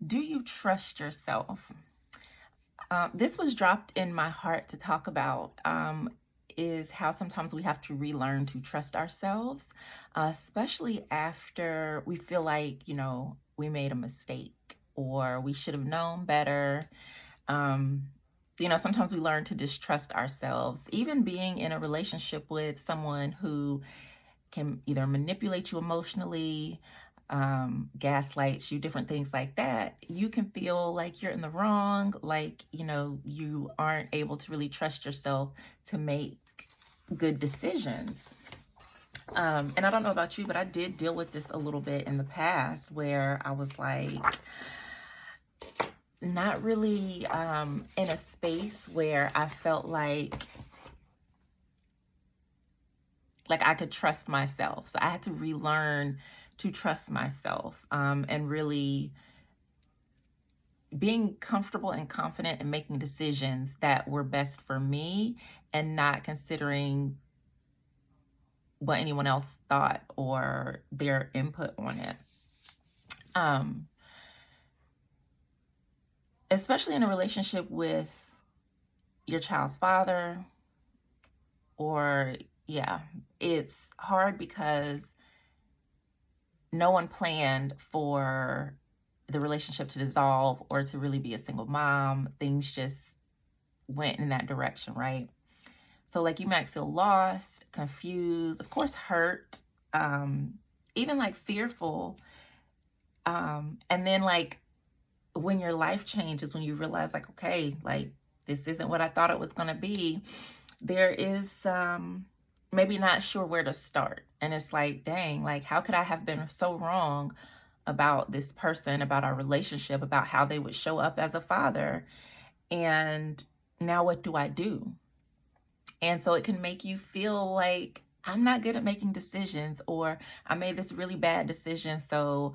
Do you trust yourself? This was dropped in my heart to talk about, is how sometimes we have to relearn to trust ourselves, especially after we feel like, we made a mistake or we should have known better. Um, Sometimes we learn to distrust ourselves, even being in a relationship with someone who can either manipulate you emotionally, gaslights you, different things like that. You can feel like you're in the wrong, like, you aren't able to really trust yourself to make good decisions. And I don't know about you, but I did deal with this a little bit in the past where I was like, not really in a space where I felt like I could trust myself. So I had to relearn to trust myself, and really being comfortable and confident in making decisions that were best for me and not considering what anyone else thought or their input on it. Um, Especially in a relationship with your child's father, or yeah, it's hard because no one planned for the relationship to dissolve or to really be a single mom. Things just went in that direction, right? So, like, you might feel lost, confused, of course, hurt, even like fearful. And then, like, when your life changes, when you realize, like, okay, like, this isn't what I thought it was going to be, there is maybe not sure where to start. And it's like, dang, like, how could I have been so wrong about this person, about our relationship, about how they would show up as a father? And now what do I do? And so it can make you feel like I'm not good at making decisions, or I made this really bad decision. So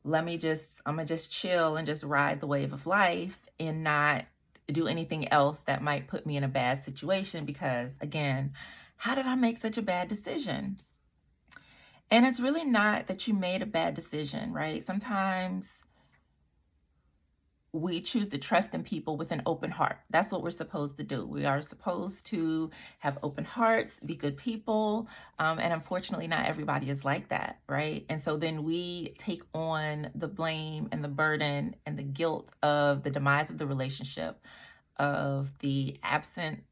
I'm gonna just chill and just ride the wave of life and not do anything else that might put me in a bad situation. Because again, how did I make such a bad decision? And it's really not that you made a bad decision, right? Sometimes we choose to trust in people with an open heart. That's what we're supposed to do. We are supposed to have open hearts, be good people. And unfortunately, not everybody is like that, right? And so then we take on the blame and the burden and the guilt of the demise of the relationship, of the absence,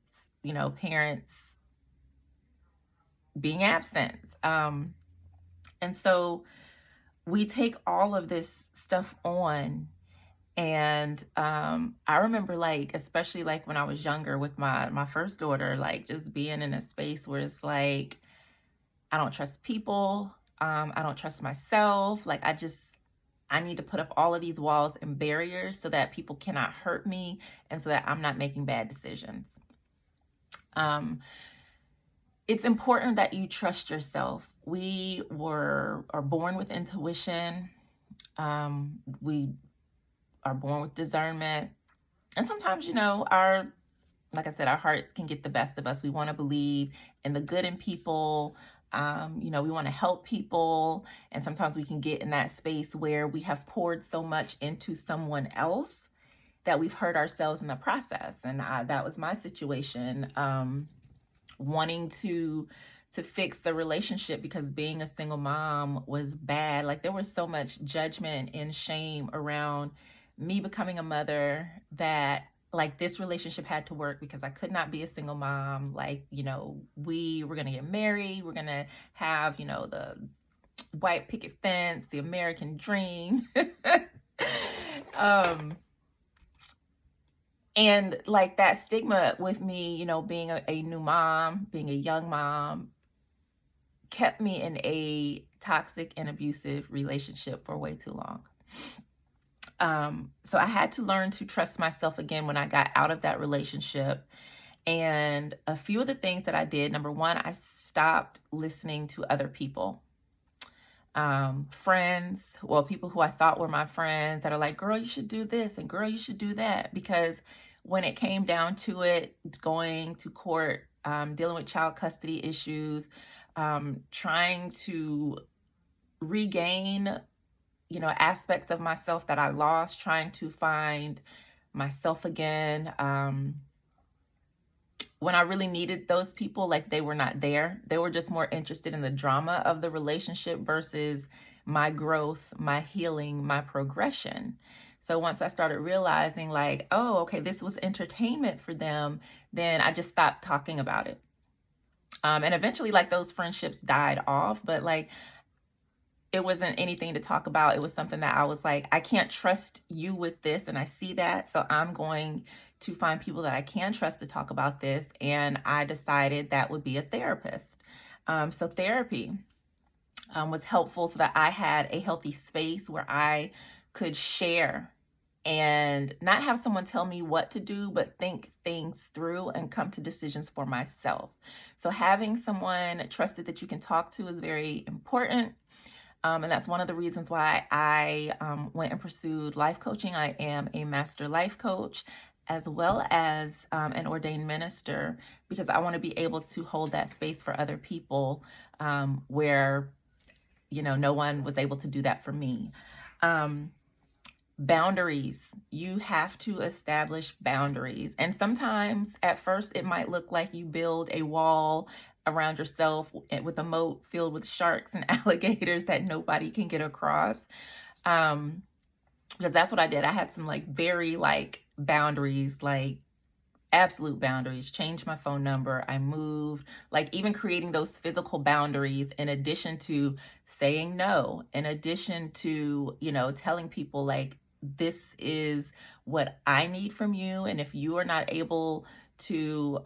parents being absent. And so we take all of this stuff on. And I remember, like, especially like when I was younger with my first daughter, like just being in a space where it's like, I don't trust people. I don't trust myself. Like, I need to put up all of these walls and barriers so that people cannot hurt me and so that I'm not making bad decisions. Um, it's important that you trust yourself. Are born with intuition. We are born with discernment. And sometimes, like I said, our hearts can get the best of us. We want to believe in the good in people. We want to help people. And sometimes we can get in that space where we have poured so much into someone else that we've hurt ourselves in the process. And that was my situation, wanting to fix the relationship because being a single mom was bad. Like, there was so much judgment and shame around me becoming a mother that, like, this relationship had to work because I could not be a single mom. Like, we were going to get married. We're going to have, the white picket fence, the American dream. And like that stigma with me, being a new mom, being a young mom, kept me in a toxic and abusive relationship for way too long. So I had to learn to trust myself again when I got out of that relationship. And a few of the things that I did, number one, I stopped listening to other people. Friends, well, people who I thought were my friends that are like, girl, you should do this, and girl, you should do that. Because when it came down to it, going to court, dealing with child custody issues, trying to regain aspects of myself that I lost, trying to find myself again. When I really needed those people, like, they were not there. They were just more interested in the drama of the relationship versus my growth, my healing, my progression. So once I started realizing, like, oh, okay, this was entertainment for them, then I just stopped talking about it. And eventually, like, those friendships died off, but like, it wasn't anything to talk about. It was something that I was like, I can't trust you with this. And I see that. So I'm going to find people that I can trust to talk about this. And I decided that would be a therapist. So therapy was helpful so that I had a healthy space where I could share and not have someone tell me what to do, but think things through and come to decisions for myself. So having someone trusted that you can talk to is very important. And that's one of the reasons why I went and pursued life coaching. I am a master life coach as well as an ordained minister, because I want to be able to hold that space for other people where, no one was able to do that for me. Boundaries. You have to establish boundaries. And sometimes at first it might look like you build a wall around yourself with a moat filled with sharks and alligators that nobody can get across. Because that's what I did. I had some like very like boundaries, like absolute boundaries. Changed my phone number. I moved, like even creating those physical boundaries in addition to saying no, in addition to, telling people like, this is what I need from you. And if you are not able to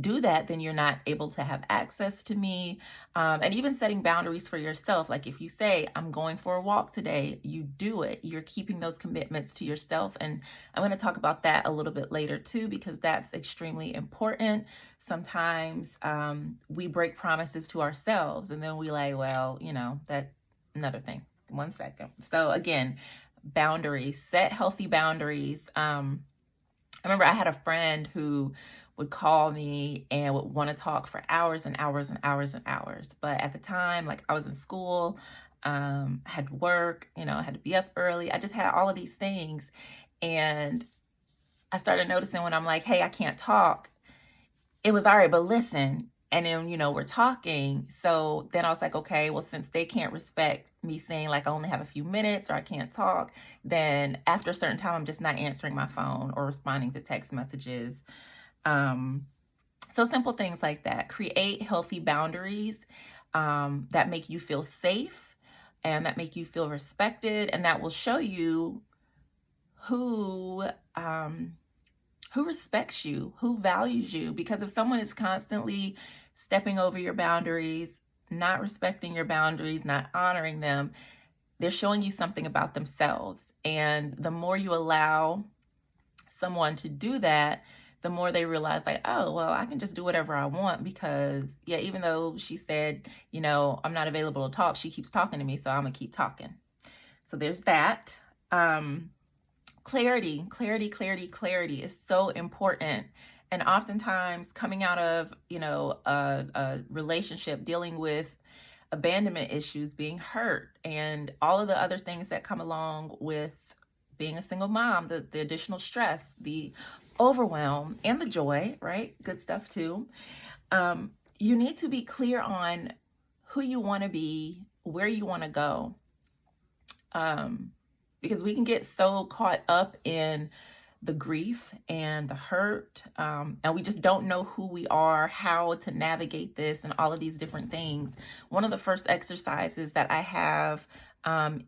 do that, then you're not able to have access to me. And even setting boundaries for yourself. Like if you say, I'm going for a walk today, you do it. You're keeping those commitments to yourself. And I'm going to talk about that a little bit later too, because that's extremely important. Sometimes we break promises to ourselves and then we like, well, that's another thing. 1 second. So again, boundaries, set healthy boundaries. I remember I had a friend who would call me and would want to talk for hours and hours and hours and hours. But at the time, like I was in school, I had work, I had to be up early. I just had all of these things. And I started noticing when I'm like, hey, I can't talk. It was all right, but listen. And then, we're talking. So then I was like, okay, well, since they can't respect me saying like I only have a few minutes or I can't talk, then after a certain time, I'm just not answering my phone or responding to text messages. So simple things like that. Create healthy boundaries that make you feel safe and that make you feel respected, and that will show you who respects you, who values you. Because if someone is constantly stepping over your boundaries, not respecting your boundaries, not honoring them, they're showing you something about themselves. And the more you allow someone to do that, the more they realize like, oh, well, I can just do whatever I want because, yeah, even though she said, I'm not available to talk, she keeps talking to me, so I'm going to keep talking. So there's that. Clarity is so important. And oftentimes coming out of, a relationship, dealing with abandonment issues, being hurt, and all of the other things that come along with being a single mom, the additional stress, the overwhelm, and the joy, right? Good stuff too. You need to be clear on who you want to be, where you want to go. Because we can get so caught up in the grief and the hurt, and we just don't know who we are, how to navigate this, and all of these different things. One of the first exercises that I have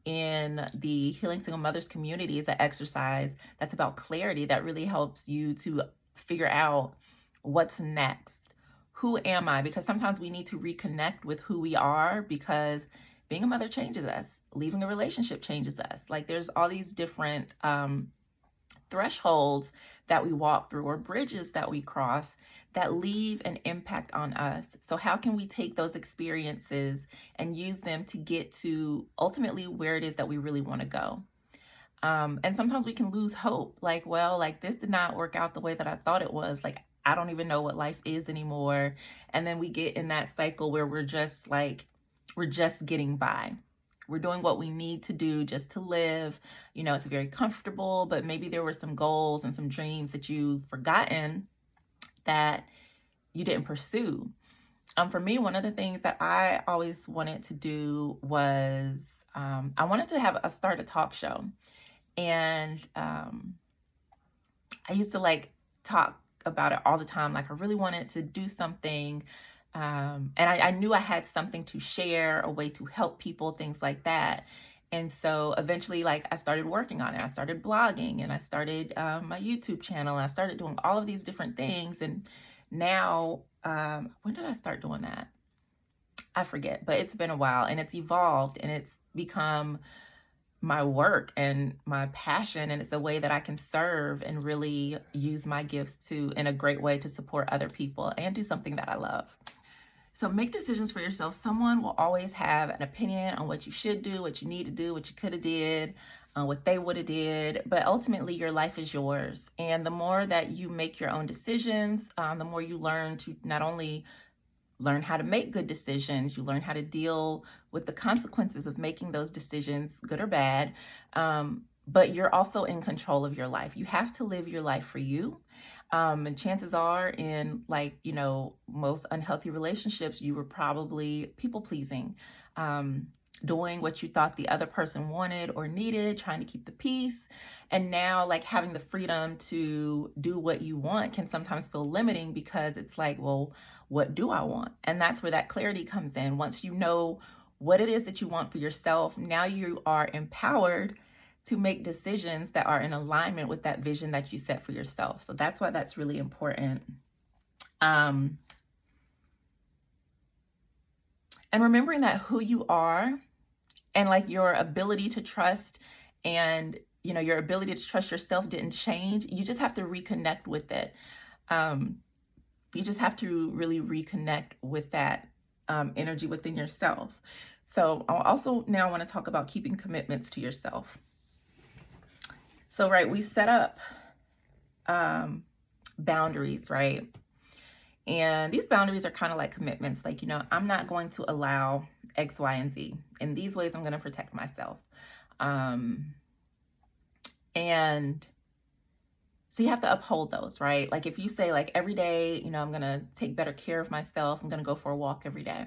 in the Healing Single Mothers community is an exercise that's about clarity that really helps you to figure out what's next. Who am I? Because sometimes we need to reconnect with who we are, because being a mother changes us. Leaving a relationship changes us. Like there's all these different thresholds that we walk through or bridges that we cross that leave an impact on us. So how can we take those experiences and use them to get to ultimately where it is that we really want to go? And sometimes we can lose hope. Like, well, like this did not work out the way that I thought it was. Like, I don't even know what life is anymore. And then we get in that cycle where we're just getting by. We're doing what we need to do just to live. It's very comfortable, but maybe there were some goals and some dreams that you've forgotten that you didn't pursue. For me, one of the things that I always wanted to do was I wanted to start a talk show. And I used to talk about it all the time. Like I really wanted to do something. And I knew I had something to share, a way to help people, things like that. And so eventually, I started working on it. I started blogging and I started my YouTube channel. And I started doing all of these different things. And now, when did I start doing that? I forget, but it's been a while and it's evolved and it's become my work and my passion, and it's a way that I can serve and really use my gifts in a great way to support other people and do something that I love. So make decisions for yourself. Someone will always have an opinion on what you should do, what you need to do, what you could have did, what they would have did, but ultimately your life is yours. And the more that you make your own decisions, the more you learn to not only learn how to make good decisions, you learn how to deal with the consequences of making those decisions, good or bad, but you're also in control of your life. You have to live your life for you. And chances are in most unhealthy relationships, you were probably people pleasing, doing what you thought the other person wanted or needed, trying to keep the peace. And now having the freedom to do what you want can sometimes feel limiting because it's well, what do I want? And that's where that clarity comes in. Once you know what it is that you want for yourself, now you are empowered to make decisions that are in alignment with that vision that you set for yourself. So that's why that's really important. And remembering that who you are and your ability to trust and your ability to trust yourself didn't change. You just have to reconnect with it. You just have to really reconnect with that energy within yourself. So I also now want to talk about keeping commitments to yourself. So, right, we set up boundaries, right? And these boundaries are kind of like commitments. I'm not going to allow X, Y, and Z. In these ways, I'm going to protect myself. And so you have to uphold those, right? If you say every day, I'm going to take better care of myself. I'm going to go for a walk every day.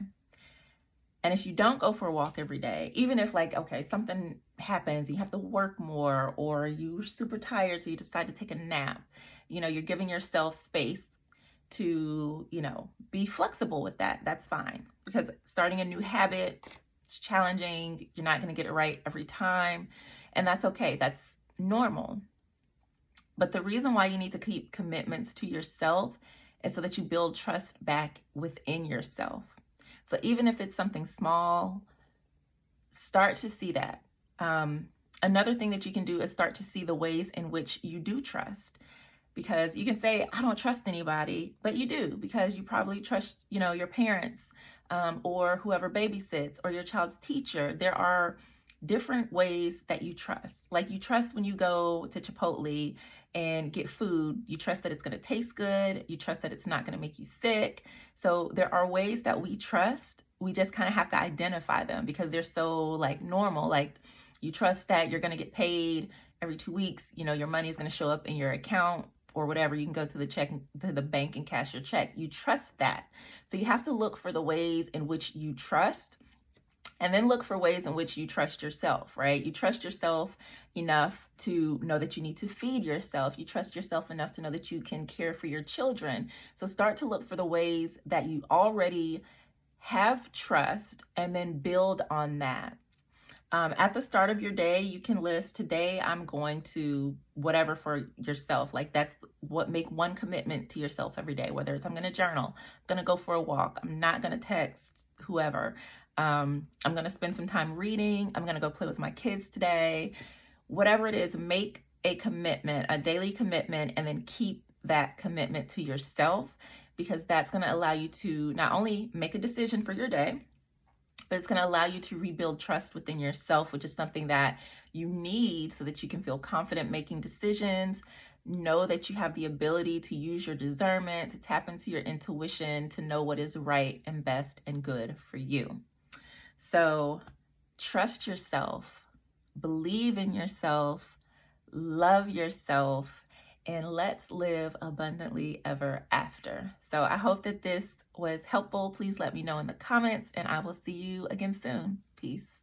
And if you don't go for a walk every day, even if okay, something happens, you have to work more or you're super tired, so you decide to take a nap, you're giving yourself space to, be flexible with that. That's fine, because starting a new habit is challenging. You're not going to get it right every time. And that's okay. That's normal. But the reason why you need to keep commitments to yourself is so that you build trust back within yourself. So even if it's something small, start to see that. Another thing that you can do is start to see the ways in which you do trust. Because you can say, I don't trust anybody, but you do, because you probably trust, your parents or whoever babysits or your child's teacher. There are different ways that you trust. You trust when you go to Chipotle and get food. You trust that it's going to taste good. You trust that it's not going to make you sick. So there are ways that we trust. We just kind of have to identify them because they're so normal. You trust that you're going to get paid every 2 weeks. Your money is going to show up in your account or whatever. You can go to the bank and cash your check. You trust that. So you have to look for the ways in which you trust. And then look for ways in which you trust yourself, right? You trust yourself enough to know that you need to feed yourself. You trust yourself enough to know that you can care for your children. So start to look for the ways that you already have trust and then build on that. At the start of your day, you can list, today I'm going to whatever for yourself. That's what, make one commitment to yourself every day, whether it's I'm going to journal, I'm going to go for a walk, I'm not going to text whoever. I'm going to spend some time reading. I'm going to go play with my kids today. Whatever it is, make a commitment, a daily commitment, and then keep that commitment to yourself, because that's going to allow you to not only make a decision for your day, but it's going to allow you to rebuild trust within yourself, which is something that you need so that you can feel confident making decisions. Know that you have the ability to use your discernment, to tap into your intuition, to know what is right and best and good for you. So trust yourself, believe in yourself, love yourself, and let's live abundantly ever after. So I hope that this was helpful. Please let me know in the comments, and I will see you again soon. Peace.